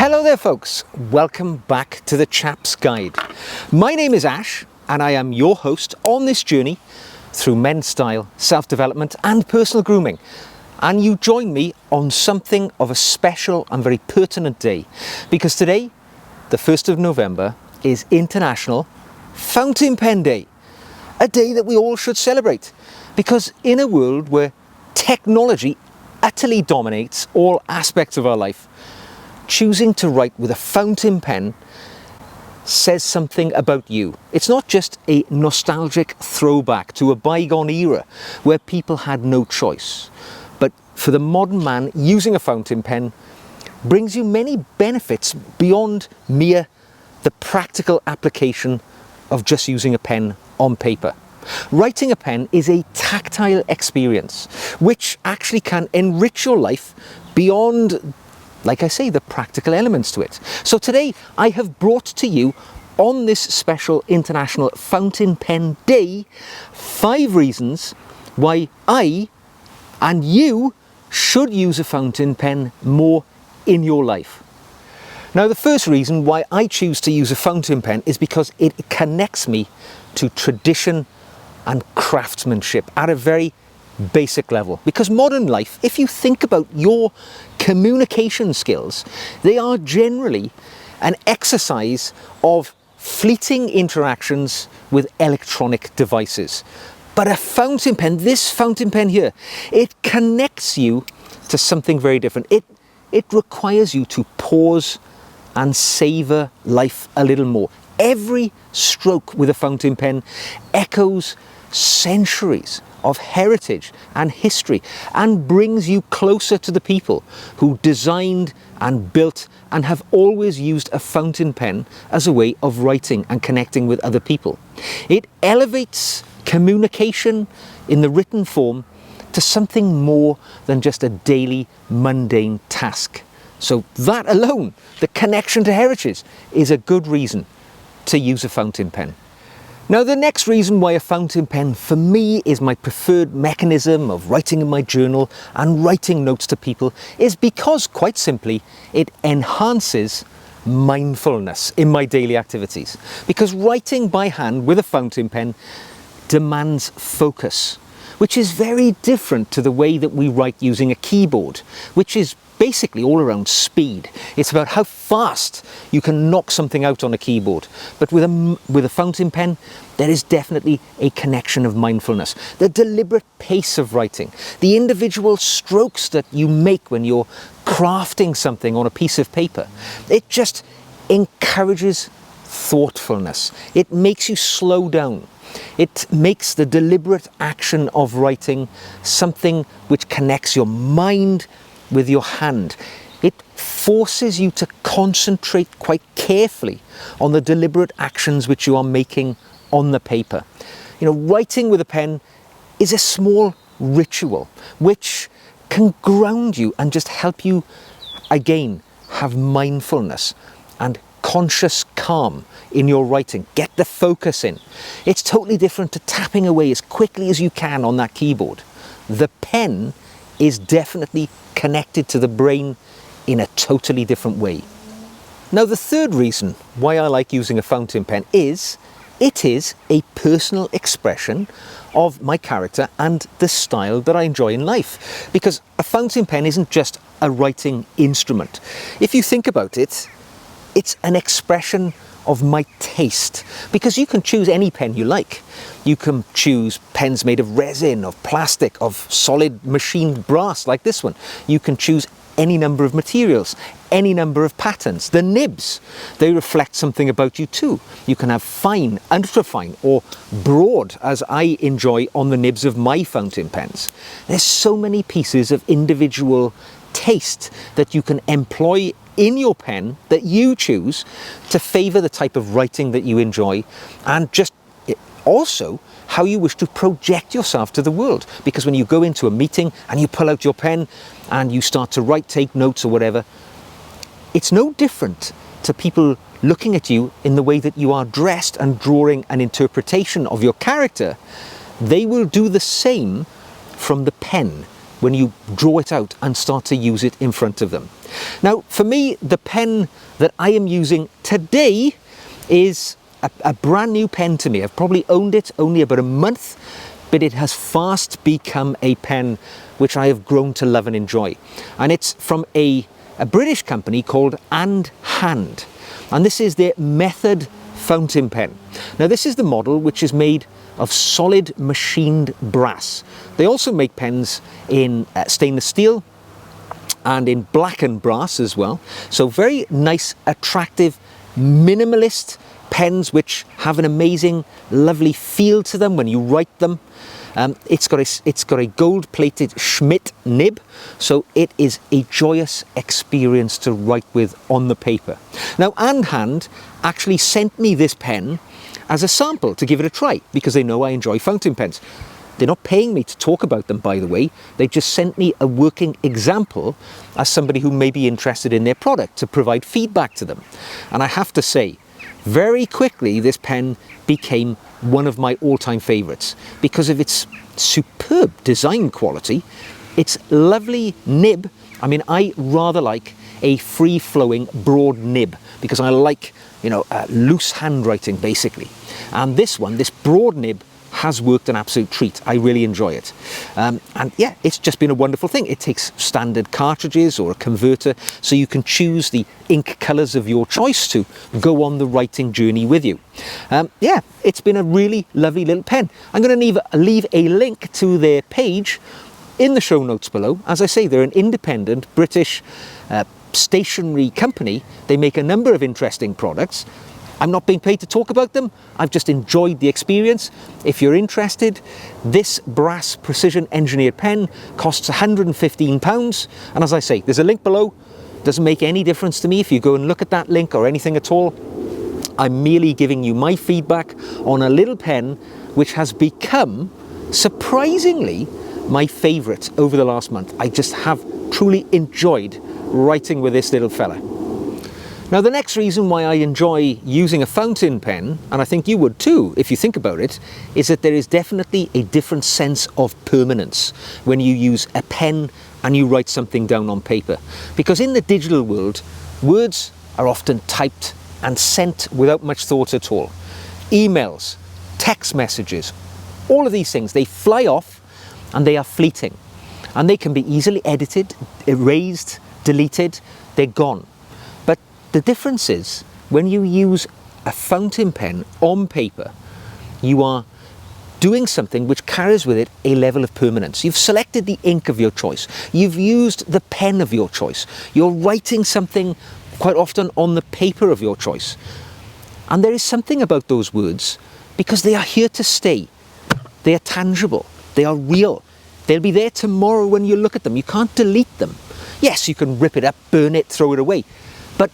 Hello there folks, welcome back to the Chap's Guide. My name is Ash and I am your host on this journey through men's style, self-development and personal grooming. And you join me on something of a special and very pertinent day, because today, the 1st of November, is International Fountain Pen Day. A day that we all should celebrate, because in a world where technology utterly dominates all aspects of our life, choosing to write with a fountain pen says something about you. It's not just a nostalgic throwback to a bygone era where people had no choice, but for the modern man, using a fountain pen brings you many benefits beyond mere the practical application of just using a pen on paper. Writing a pen is a tactile experience which actually can enrich your life beyond, like I say, the practical elements to it. So today I have brought to you, on this special International Fountain Pen Day, 5 reasons why I and you should use a fountain pen more in your life. Now, the first reason why I choose to use a fountain pen is because it connects me to tradition and craftsmanship at a very basic level. Because modern life, if you think about your communication skills, they are generally an exercise of fleeting interactions with electronic devices. But a fountain pen, this fountain pen here, it connects you to something very different. It requires you to pause and savor life a little more. Every stroke with a fountain pen echoes centuries of heritage and history and brings you closer to the people who designed and built and have always used a fountain pen as a way of writing and connecting with other people. It elevates communication in the written form to something more than just a daily mundane task. So that alone, the connection to heritage, is a good reason to use a fountain pen. Now, the next reason why a fountain pen for me is my preferred mechanism of writing in my journal and writing notes to people is because, quite simply, it enhances mindfulness in my daily activities. Because writing by hand with a fountain pen demands focus, which is very different to the way that we write using a keyboard, which is basically all around speed. It's about how fast you can knock something out on a keyboard. But with a fountain pen, there is definitely a connection of mindfulness. The deliberate pace of writing, the individual strokes that you make when you're crafting something on a piece of paper, it just encourages thoughtfulness. It makes you slow down. It makes the deliberate action of writing something which connects your mind with your hand. It forces you to concentrate quite carefully on the deliberate actions which you are making on the paper. You know, writing with a pen is a small ritual which can ground you and just help you, again, have mindfulness and conscious calm in your writing. Get the focus in. It's totally different to tapping away as quickly as you can on that keyboard. The pen is definitely connected to the brain in a totally different way. Now, the third reason why I like using a fountain pen is it is a personal expression of my character and the style that I enjoy in life. Because a fountain pen isn't just a writing instrument. If you think about it, it's an expression of my taste, because you can choose any pen you like. You can choose pens made of resin, of plastic, of solid machined brass like this one. You can choose any number of materials, any number of patterns. The nibs, they reflect something about you too. You can have fine, ultrafine, or broad, as I enjoy on the nibs of my fountain pens. There's so many pieces of individual taste that you can employ in your pen that you choose to favour the type of writing that you enjoy, and just also how you wish to project yourself to the world. Because when you go into a meeting and you pull out your pen and you start to write, take notes or whatever, it's no different to people looking at you in the way that you are dressed and drawing an interpretation of your character. They will do the same from the pen when you draw it out and start to use it in front of them. Now, for me, the pen that I am using today is a brand new pen to me. I've probably owned it only about a month, but it has fast become a pen which I have grown to love and enjoy. And it's from a British company called Andhand. And this is their Method fountain pen. Now, this is the model which is made of solid machined brass. They also make pens in stainless steel and in blackened brass as well. So very nice, attractive, minimalist pens which have an amazing, lovely feel to them when you write them. It's got a gold-plated Schmidt nib, so it is a joyous experience to write with on the paper. Now, Andhand actually sent me this pen as a sample to give it a try, because they know I enjoy fountain pens. They're not paying me to talk about them, by the way. They just sent me a working example as somebody who may be interested in their product to provide feedback to them. And I have to say, very quickly, this pen became one of my all-time favorites because of its superb design quality, its lovely nib. I mean, I rather like a free-flowing broad nib because I like, loose handwriting basically. And this one, this broad nib, has worked an absolute treat. I really enjoy it. And yeah, it's just been a wonderful thing. It takes standard cartridges or a converter, so you can choose the ink colours of your choice to go on the writing journey with you. Yeah, it's been a really lovely little pen. I'm going to leave a link to their page in the show notes below. As I say, they're an independent British stationery company. They make a number of interesting products. I'm not being paid to talk about them. I've just enjoyed the experience. If you're interested, this brass precision engineered pen costs £115. And as I say, there's a link below. Doesn't make any difference to me if you go and look at that link or anything at all. I'm merely giving you my feedback on a little pen which has become, surprisingly, my favourite over the last month. I just have truly enjoyed writing with this little fella. Now, the next reason why I enjoy using a fountain pen, and I think you would too if you think about it, is that there is definitely a different sense of permanence when you use a pen and you write something down on paper. Because in the digital world, words are often typed and sent without much thought at all. Emails, text messages, all of these things, they fly off and they are fleeting. And they can be easily edited, erased, deleted, they're gone. The difference is, when you use a fountain pen on paper, you are doing something which carries with it a level of permanence. You've selected the ink of your choice. You've used the pen of your choice. You're writing something quite often on the paper of your choice. And there is something about those words, because they are here to stay. They are tangible. They are real. They'll be there tomorrow when you look at them. You can't delete them. Yes, you can rip it up, burn it, throw it away. But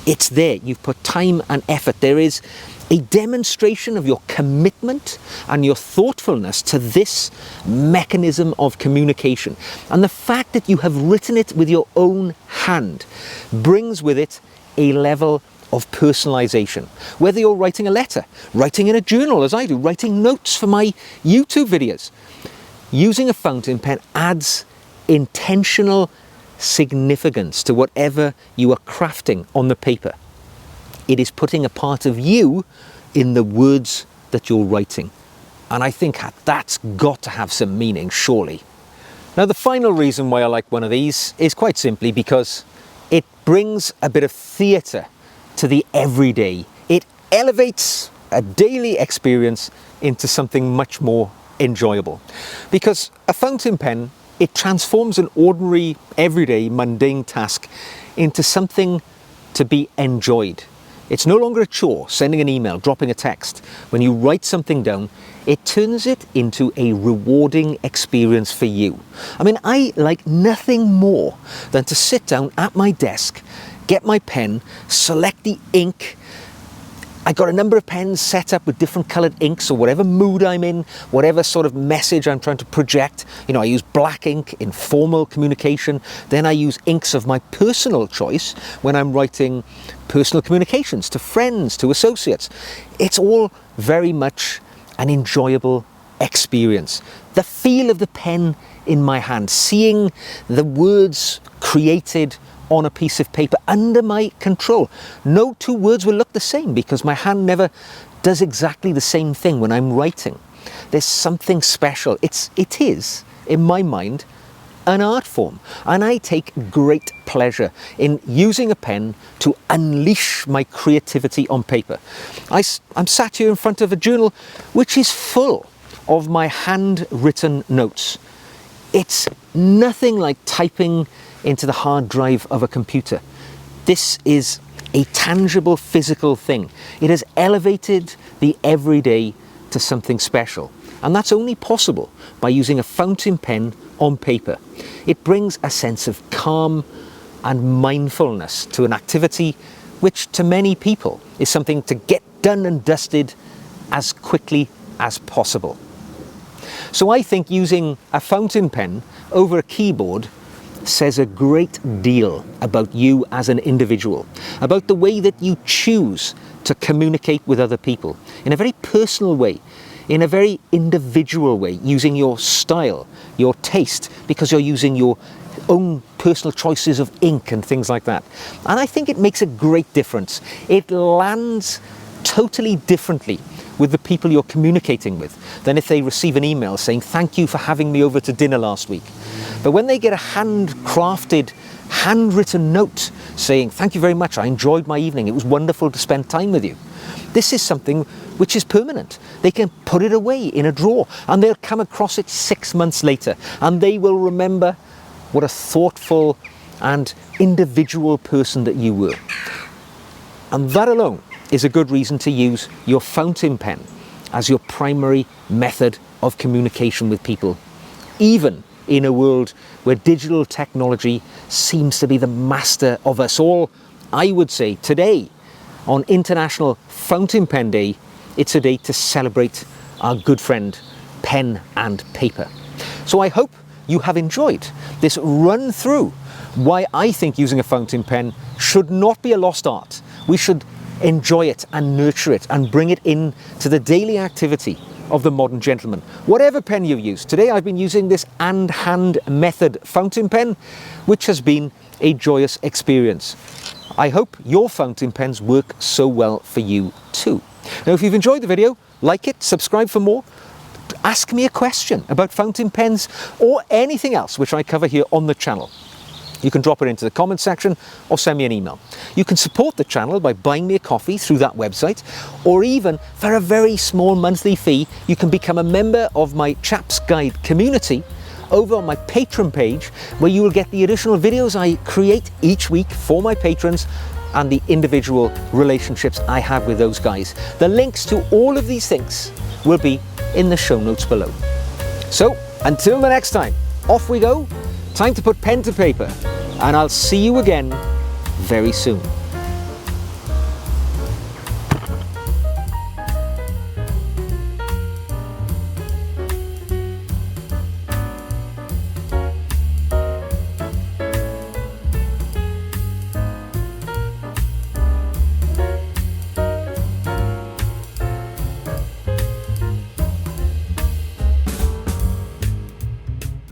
it's there. You've put time and effort. There is a demonstration of your commitment and your thoughtfulness to this mechanism of communication. And the fact that you have written it with your own hand brings with it a level of personalization. Whether you're writing a letter, writing in a journal as I do, writing notes for my YouTube videos, using a fountain pen adds intentional significance to whatever you are crafting on the paper. It is putting a part of you in the words that you're writing. And I think that's got to have some meaning, surely. Now, the final reason why I like one of these is quite simply because it brings a bit of theatre to the everyday. It elevates a daily experience into something much more enjoyable. Because a fountain pen, it transforms an ordinary, everyday, mundane task into something to be enjoyed. It's no longer a chore, sending an email, dropping a text. When you write something down, it turns it into a rewarding experience for you. I mean, I like nothing more than to sit down at my desk, get my pen, select the ink. I got a number of pens set up with different coloured inks, or whatever mood I'm in, whatever sort of message I'm trying to project. I use black ink in formal communication. Then I use inks of my personal choice when I'm writing personal communications to friends, to associates. It's all very much an enjoyable experience. The feel of the pen in my hand, seeing the words created on a piece of paper under my control. No two words will look the same because my hand never does exactly the same thing when I'm writing. There's something special. It is, in my mind, an art form, and I take great pleasure in using a pen to unleash my creativity on paper. I'm sat here in front of a journal which is full of my handwritten notes. It's nothing like typing into the hard drive of a computer. This is a tangible physical thing. It has elevated the everyday to something special, and that's only possible by using a fountain pen on paper. It brings a sense of calm and mindfulness to an activity which to many people is something to get done and dusted as quickly as possible. So I think using a fountain pen over a keyboard says a great deal about you as an individual, about the way that you choose to communicate with other people in a very personal way, in a very individual way, using your style, your taste, because you're using your own personal choices of ink and things like that. And I think it makes a great difference. It lands totally differently with the people you're communicating with than if they receive an email saying, "Thank you for having me over to dinner last week." But when they get a handcrafted, handwritten note saying, "Thank you very much, I enjoyed my evening, it was wonderful to spend time with you," this is something which is permanent. They can put it away in a drawer and they'll come across it 6 months later and they will remember what a thoughtful and individual person that you were. And that alone is a good reason to use your fountain pen as your primary method of communication with people, even in a world where digital technology seems to be the master of us all. I would say today, on International Fountain Pen Day, it's a day to celebrate our good friend, pen and paper. So I hope you have enjoyed this run through why I think using a fountain pen should not be a lost art. We should enjoy it and nurture it and bring it in to the daily activity of the modern gentleman. Whatever pen you use. Today I've been using this Andhand method fountain pen, which has been a joyous experience. I hope your fountain pens work so well for you too. Now, if you've enjoyed the video, like it, subscribe for more, ask me a question about fountain pens or anything else which I cover here on the channel. You can drop it into the comment section or send me an email. You can support the channel by buying me a coffee through that website, or even for a very small monthly fee, you can become a member of my Chap's Guide community over on my Patreon page, where you will get the additional videos I create each week for my patrons and the individual relationships I have with those guys. The links to all of these things will be in the show notes below. So until the next time, off we go. Time to put pen to paper, and I'll see you again very soon.